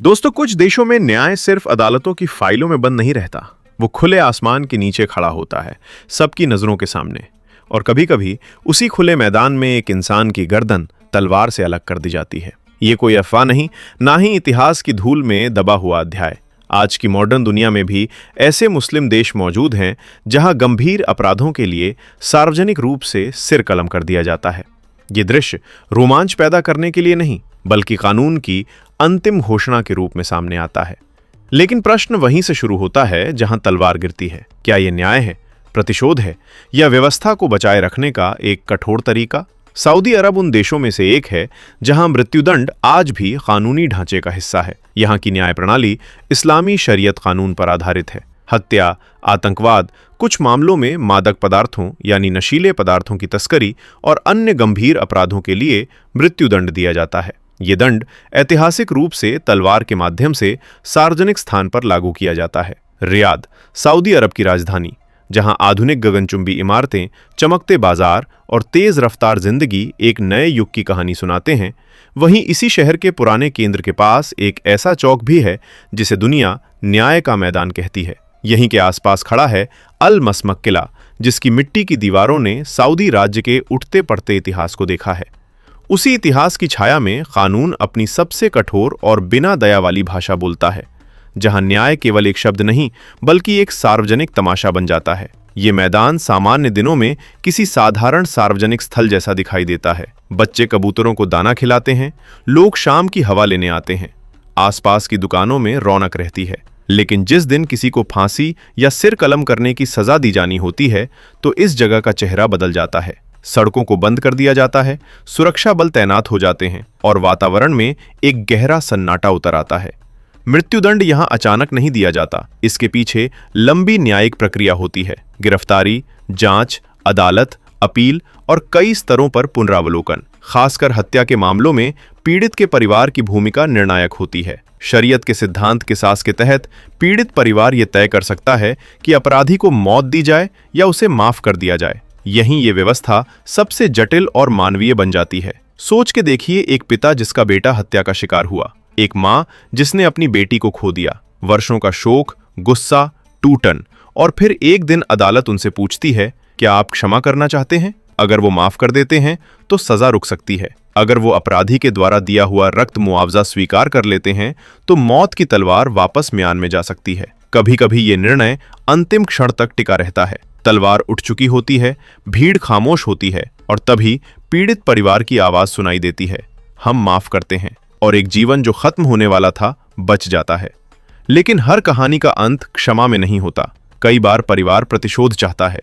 दोस्तों, कुछ देशों में न्याय सिर्फ अदालतों की फाइलों में बंद नहीं रहता। वो खुले आसमान के नीचे खड़ा होता है, सबकी नजरों के सामने। और कभी-कभी उसी खुले मैदान में एक इंसान की गर्दन तलवार से अलग कर दी जाती है। ये कोई अफवाह नहीं, ना ही इतिहास की धूल में दबा हुआ अध्याय। आज की मॉडर्न दुनिया में भी ऐसे मुस्लिम देश मौजूद हैं जहां गंभीर अपराधों के लिए सार्वजनिक रूप से सिर कलम कर दिया जाता है। ये दृश्य रोमांच पैदा करने के लिए नहीं, बल्कि कानून की अंतिम घोषणा के रूप में सामने आता है। लेकिन प्रश्न वहीं से शुरू होता है जहां तलवार गिरती है। क्या यह न्याय है, प्रतिशोध है, या व्यवस्था को बचाए रखने का एक कठोर तरीका? सऊदी अरब उन देशों में से एक है जहां मृत्युदंड आज भी कानूनी ढांचे का हिस्सा है। यहां की न्याय प्रणाली इस्लामी शरीयत कानून पर आधारित है। हत्या, आतंकवाद, कुछ मामलों में मादक पदार्थों यानी नशीले पदार्थों की तस्करी और अन्य गंभीर अपराधों के लिए मृत्युदंड दिया जाता है। ये दंड ऐतिहासिक रूप से तलवार के माध्यम से सार्वजनिक स्थान पर लागू किया जाता है। रियाद, सऊदी अरब की राजधानी, जहां आधुनिक गगनचुंबी इमारतें, चमकते बाजार और तेज रफ्तार जिंदगी एक नए युग की कहानी सुनाते हैं, वहीं इसी शहर के पुराने केंद्र के पास एक ऐसा चौक भी है जिसे दुनिया न्याय का मैदान कहती है। यहीं के आसपास खड़ा है अल मसमक किला, जिसकी मिट्टी की दीवारों ने सऊदी राज्य के उठते पड़ते इतिहास को देखा है। उसी इतिहास की छाया में कानून अपनी सबसे कठोर और बिना दया वाली भाषा बोलता है, जहां न्याय केवल एक शब्द नहीं बल्कि एक सार्वजनिक तमाशा बन जाता है। ये मैदान सामान्य दिनों में किसी साधारण सार्वजनिक स्थल जैसा दिखाई देता है। बच्चे कबूतरों को दाना खिलाते हैं, लोग शाम की हवा लेने आते हैं, आसपास की दुकानों में रौनक रहती है। लेकिन जिस दिन किसी को फांसी या सिर कलम करने की सजा दी जानी होती है, तो इस जगह का चेहरा बदल जाता है। सड़कों को बंद कर दिया जाता है, सुरक्षा बल तैनात हो जाते हैं और वातावरण में एक गहरा सन्नाटा उतर आता है। मृत्युदंड यहां अचानक नहीं दिया जाता। इसके पीछे लंबी न्यायिक प्रक्रिया होती है। गिरफ्तारी, जांच, अदालत, अपील और कई स्तरों पर पुनरावलोकन। खासकर हत्या के मामलों में पीड़ित के परिवार की भूमिका निर्णायक होती है। शरीयत के सिद्धांत किसास के तहत पीड़ित परिवार यह तय कर सकता है कि अपराधी को मौत दी जाए या उसे माफ कर दिया जाए। यहीं ये व्यवस्था सबसे जटिल और मानवीय बन जाती है। सोच के देखिए, एक पिता जिसका बेटा हत्या का शिकार हुआ, एक माँ जिसने अपनी बेटी को खो दिया। वर्षों का शोक, गुस्सा, टूटन, और फिर एक दिन अदालत उनसे पूछती है, क्या आप क्षमा करना चाहते हैं? अगर वो माफ कर देते हैं तो सजा रुक सकती है। अगर वो अपराधी के द्वारा दिया हुआ रक्त मुआवजा स्वीकार कर लेते हैं तो मौत की तलवार वापस म्यान में जा सकती है। कभी कभी ये निर्णय अंतिम क्षण तक टिका रहता है। तलवार उठ चुकी होती है, भीड़ खामोश होती है, और तभी पीड़ित परिवार की आवाज सुनाई देती है, हम माफ करते हैं, और एक जीवन जो खत्म होने वाला था बच जाता है। लेकिन हर कहानी का अंत क्षमा में नहीं होता। कई बार परिवार प्रतिशोध चाहता है।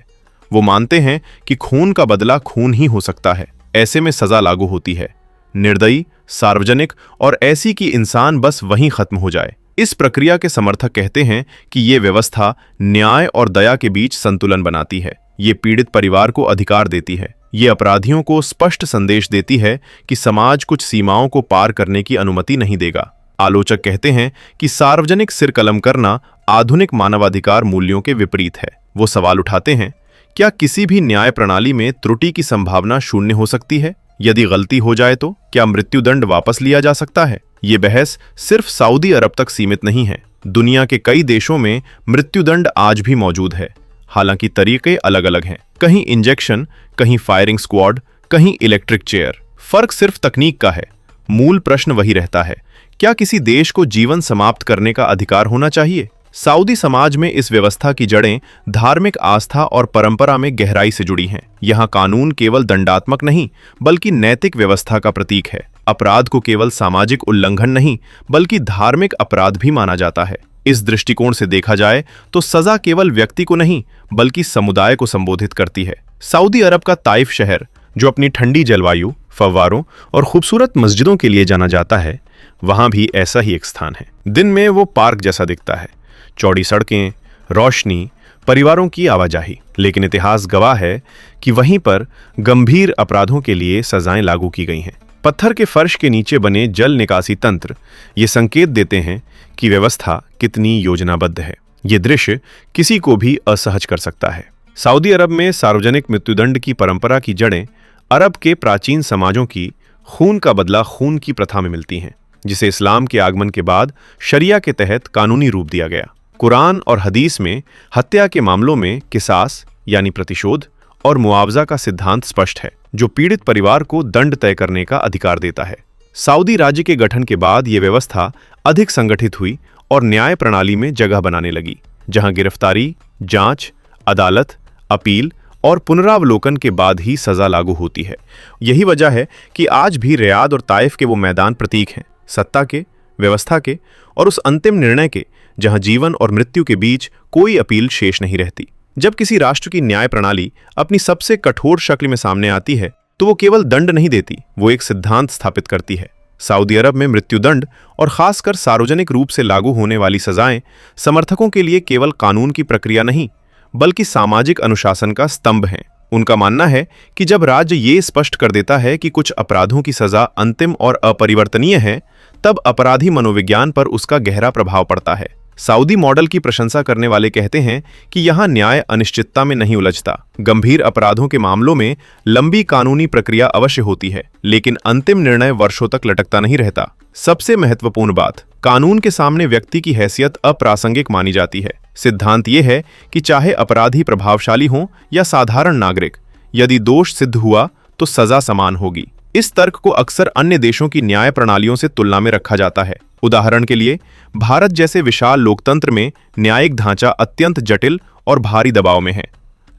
वो मानते हैं कि खून का बदला खून ही हो सकता है। ऐसे में सजा लागू होती है, निर्दयी, सार्वजनिक और ऐसी कि इंसान बस वहीं खत्म हो जाए। इस प्रक्रिया के समर्थक कहते हैं कि ये व्यवस्था न्याय और दया के बीच संतुलन बनाती है। ये पीड़ित परिवार को अधिकार देती है। ये अपराधियों को स्पष्ट संदेश देती है कि समाज कुछ सीमाओं को पार करने की अनुमति नहीं देगा। आलोचक कहते हैं कि सार्वजनिक सिर कलम करना आधुनिक मानवाधिकार मूल्यों के विपरीत है। वो सवाल उठाते हैं, क्या किसी भी न्याय प्रणाली में त्रुटि की संभावना शून्य हो सकती है? यदि गलती हो जाए तो क्या मृत्युदंड वापस लिया जा सकता है? ये बहस सिर्फ सऊदी अरब तक सीमित नहीं है। दुनिया के कई देशों में मृत्युदंड आज भी मौजूद है, हालांकि तरीके अलग अलग हैं। कहीं इंजेक्शन, कहीं फायरिंग स्क्वाड, कहीं इलेक्ट्रिक चेयर। फर्क सिर्फ तकनीक का है। मूल प्रश्न वही रहता है, क्या किसी देश को जीवन समाप्त करने का अधिकार होना चाहिए? सऊदी समाज में इस व्यवस्था की जड़ें धार्मिक आस्था और परंपरा में गहराई से जुड़ी हैं। यहाँ कानून केवल दंडात्मक नहीं बल्कि नैतिक व्यवस्था का प्रतीक है। अपराध को केवल सामाजिक उल्लंघन नहीं बल्कि धार्मिक अपराध भी माना जाता है। इस दृष्टिकोण से देखा जाए तो सजा केवल व्यक्ति को नहीं बल्कि समुदाय को संबोधित करती है। सऊदी अरब का ताइफ शहर, जो अपनी ठंडी जलवायु, फव्वारों और खूबसूरत मस्जिदों के लिए जाना जाता है, वहां भी ऐसा ही एक स्थान है। दिन में वो पार्क जैसा दिखता है, चौड़ी सड़कें, रोशनी, परिवारों की आवाजाही। लेकिन इतिहास गवाह है कि वहीं पर गंभीर अपराधों के लिए सजाएं लागू की गई हैं। पत्थर के फर्श के नीचे बने जल निकासी तंत्र ये संकेत देते हैं कि व्यवस्था कितनी योजनाबद्ध है। ये दृश्य किसी को भी असहज कर सकता है। सऊदी अरब में सार्वजनिक मृत्युदंड की परंपरा की जड़ें अरब के प्राचीन समाजों की खून का बदला खून की प्रथा में मिलती हैं। जिसे इस्लाम के आगमन के बाद शरिया के तहत कानूनी रूप दिया गया। कुरान और हदीस में हत्या के मामलों में किसास यानी प्रतिशोध और मुआवजा का सिद्धांत स्पष्ट है, जो पीड़ित परिवार को दंड तय करने का अधिकार देता है। सऊदी राज्य के गठन के बाद यह व्यवस्था अधिक संगठित हुई और न्याय प्रणाली में जगह बनाने लगी, जहां गिरफ्तारी, जांच, अदालत, अपील और पुनरावलोकन के बाद ही सजा लागू होती है। यही वजह है कि आज भी रियाद और ताइफ के वो मैदान प्रतीक हैं, सत्ता के, व्यवस्था के और उस अंतिम निर्णय के, जहां जीवन और मृत्यु के बीच कोई अपील शेष नहीं रहती। जब किसी राष्ट्र की न्याय प्रणाली अपनी सबसे कठोर शक्ल में सामने आती है, तो वो केवल दंड नहीं देती, वो एक सिद्धांत स्थापित करती है। सऊदी अरब में मृत्युदंड और खासकर सार्वजनिक रूप से लागू होने वाली सजाएं समर्थकों के लिए केवल कानून की प्रक्रिया नहीं, बल्कि सामाजिक अनुशासन का स्तंभ हैं। उनका मानना है कि जब राज्य ये स्पष्ट कर देता है कि कुछ अपराधों की सजा अंतिम और अपरिवर्तनीय है, तब अपराधी मनोविज्ञान पर उसका गहरा प्रभाव पड़ता है। सऊदी मॉडल की प्रशंसा करने वाले कहते हैं कि यहाँ न्याय अनिश्चितता में नहीं उलझता। गंभीर अपराधों के मामलों में लंबी कानूनी प्रक्रिया अवश्य होती है, लेकिन अंतिम निर्णय वर्षों तक लटकता नहीं रहता। सबसे महत्वपूर्ण बात, कानून के सामने व्यक्ति की हैसियत अप्रासंगिक मानी जाती है। सिद्धांत यह है कि चाहे अपराधी प्रभावशाली हों या साधारण नागरिक, यदि दोष सिद्ध हुआ तो सजा समान होगी। इस तर्क को अक्सर अन्य देशों की न्याय प्रणालियों से तुलना में रखा जाता है। उदाहरण के लिए, भारत जैसे विशाल लोकतंत्र में न्यायिक ढांचा अत्यंत जटिल और भारी दबाव में है।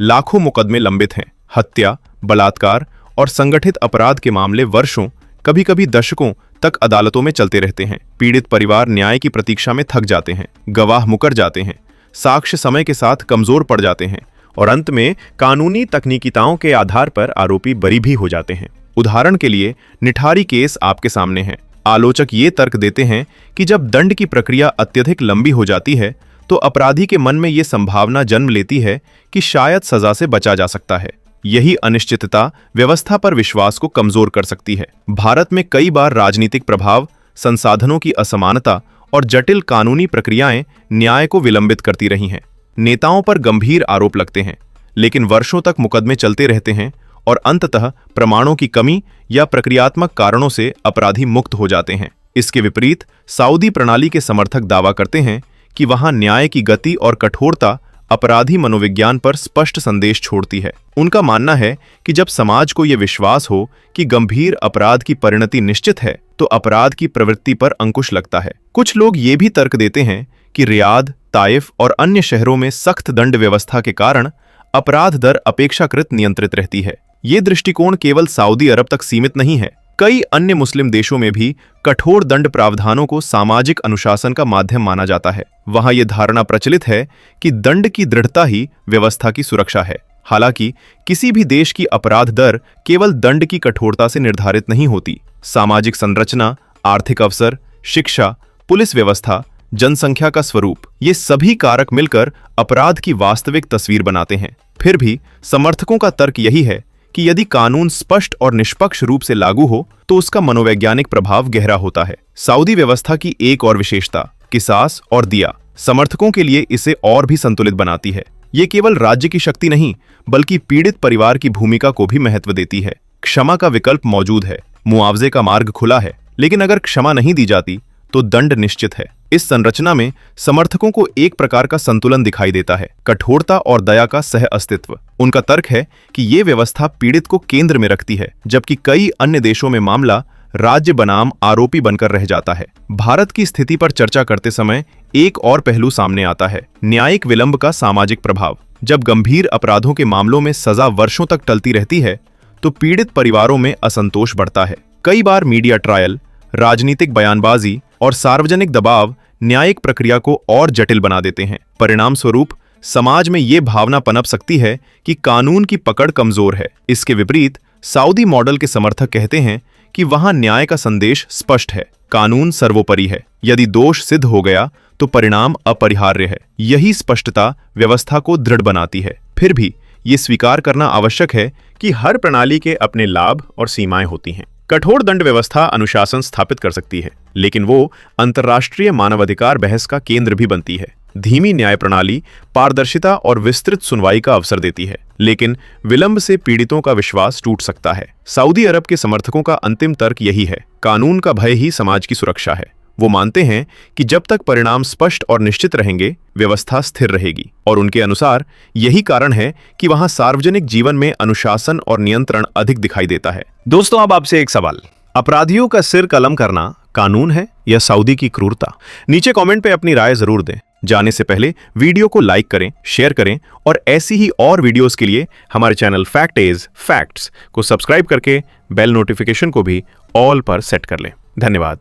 लाखों मुकदमे लंबित हैं। हत्या, बलात्कार और संगठित अपराध के मामले वर्षों, कभी-कभी दशकों तक अदालतों में चलते रहते हैं। पीड़ित परिवार न्याय की प्रतीक्षा में थक जाते हैं, गवाह मुकर जाते हैं, साक्ष्य समय के साथ कमजोर पड़ जाते हैं और अंत में कानूनी तकनीकीताओं के आधार पर आरोपी बरी भी हो जाते हैं। उदाहरण के लिए, निठारी केस आपके सामने है। आलोचक ये तर्क देते हैं कि जब दंड की प्रक्रिया अत्यधिक लंबी हो जाती है, तो अपराधी के मन में ये संभावना जन्म लेती है कि शायद सजा से बचा जा सकता है। यही अनिश्चितता व्यवस्था पर विश्वास को कमजोर कर सकती है। भारत में कई बार राजनीतिक प्रभाव, संसाधनों की असमानता और जटिल कानूनी प्रक्रियाएं न्याय को विलंबित करती रही हैं। नेताओं पर गंभीर आरोप लगते हैं, लेकिन वर्षों तक मुकदमे चलते रहते हैं और अंततः प्रमाणों की कमी या प्रक्रियात्मक कारणों से अपराधी मुक्त हो जाते हैं। इसके विपरीत सऊदी प्रणाली के समर्थक दावा करते हैं कि वहां न्याय की गति और कठोरता अपराधी मनोविज्ञान पर स्पष्ट संदेश छोड़ती है। उनका मानना है कि जब समाज को यह विश्वास हो कि गंभीर अपराध की परिणति निश्चित है, तो अपराध की प्रवृत्ति पर अंकुश लगता है। कुछ लोग ये भी तर्क देते हैं कि रियाद, ताइफ और अन्य शहरों में सख्त दंड व्यवस्था के कारण अपराध दर अपेक्षाकृत नियंत्रित रहती है। ये दृष्टिकोण केवल सऊदी अरब तक सीमित नहीं है। कई अन्य मुस्लिम देशों में भी कठोर दंड प्रावधानों को सामाजिक अनुशासन का माध्यम माना जाता है। वहां यह धारणा प्रचलित है कि दंड की दृढ़ता ही व्यवस्था की सुरक्षा है। हालांकि किसी भी देश की अपराध दर केवल दंड की कठोरता से निर्धारित नहीं होती। सामाजिक संरचना, आर्थिक अवसर, शिक्षा, पुलिस व्यवस्था, जनसंख्या का स्वरूप, ये सभी कारक मिलकर अपराध की वास्तविक तस्वीर बनाते हैं। फिर भी समर्थकों का तर्क यही है कि यदि कानून स्पष्ट और निष्पक्ष रूप से लागू हो, तो उसका मनोवैज्ञानिक प्रभाव गहरा होता है। सऊदी व्यवस्था की एक और विशेषता, किसास और दिया, समर्थकों के लिए इसे और भी संतुलित बनाती है। ये केवल राज्य की शक्ति नहीं, बल्कि पीड़ित परिवार की भूमिका को भी महत्व देती है। क्षमा का विकल्प मौजूद है, मुआवजे का मार्ग खुला है, लेकिन अगर क्षमा नहीं दी जाती तो दंड निश्चित है। इस संरचना में समर्थकों को एक प्रकार का संतुलन दिखाई देता है, कठोरता और दया का सह अस्तित्व। उनका तर्क है कि ये व्यवस्था पीड़ित को केंद्र में रखती है, जबकि कई अन्य देशों में मामला राज्य बनाम आरोपी बनकर रह जाता है। भारत की स्थिति पर चर्चा करते समय एक और पहलू सामने आता है, न्यायिक विलंब का सामाजिक प्रभाव। जब गंभीर अपराधों के मामलों में सजा वर्षों तक टलती रहती है, तो पीड़ित परिवारों में असंतोष बढ़ता है। कई बार मीडिया ट्रायल, राजनीतिक बयानबाजी और सार्वजनिक दबाव न्यायिक प्रक्रिया को और जटिल बना देते हैं। परिणाम स्वरूप समाज में ये भावना पनप सकती है कि कानून की पकड़ कमजोर है। इसके विपरीत सऊदी मॉडल के समर्थक कहते हैं कि वहां न्याय का संदेश स्पष्ट है, कानून सर्वोपरि है। यदि दोष सिद्ध हो गया तो परिणाम अपरिहार्य है। यही स्पष्टता व्यवस्था को दृढ़ बनाती है। फिर भी ये स्वीकार करना आवश्यक है कि हर प्रणाली के अपने लाभ और सीमाएं होती हैं। कठोर दंड व्यवस्था अनुशासन स्थापित कर सकती है, लेकिन वो अंतर्राष्ट्रीय मानवाधिकार बहस का केंद्र भी बनती है। धीमी न्याय प्रणाली पारदर्शिता और विस्तृत सुनवाई का अवसर देती है, लेकिन विलंब से पीड़ितों का विश्वास टूट सकता है। सऊदी अरब के समर्थकों का अंतिम तर्क यही है, कानून का भय ही समाज की सुरक्षा है। वो मानते हैं कि जब तक परिणाम स्पष्ट और निश्चित रहेंगे, व्यवस्था स्थिर रहेगी, और उनके अनुसार यही कारण है कि वहां सार्वजनिक जीवन में अनुशासन और नियंत्रण अधिक दिखाई देता है। दोस्तों, अब आपसे एक सवाल, अपराधियों का सिर कलम करना कानून है या सऊदी की क्रूरता? नीचे कमेंट पे अपनी राय जरूर दें। जाने से पहले वीडियो को लाइक करें, शेयर करें और ऐसी ही और वीडियोस के लिए हमारे चैनल फैक्ट इज फैक्ट्स को सब्सक्राइब करके बेल नोटिफिकेशन को भी ऑल पर सेट कर लें। धन्यवाद।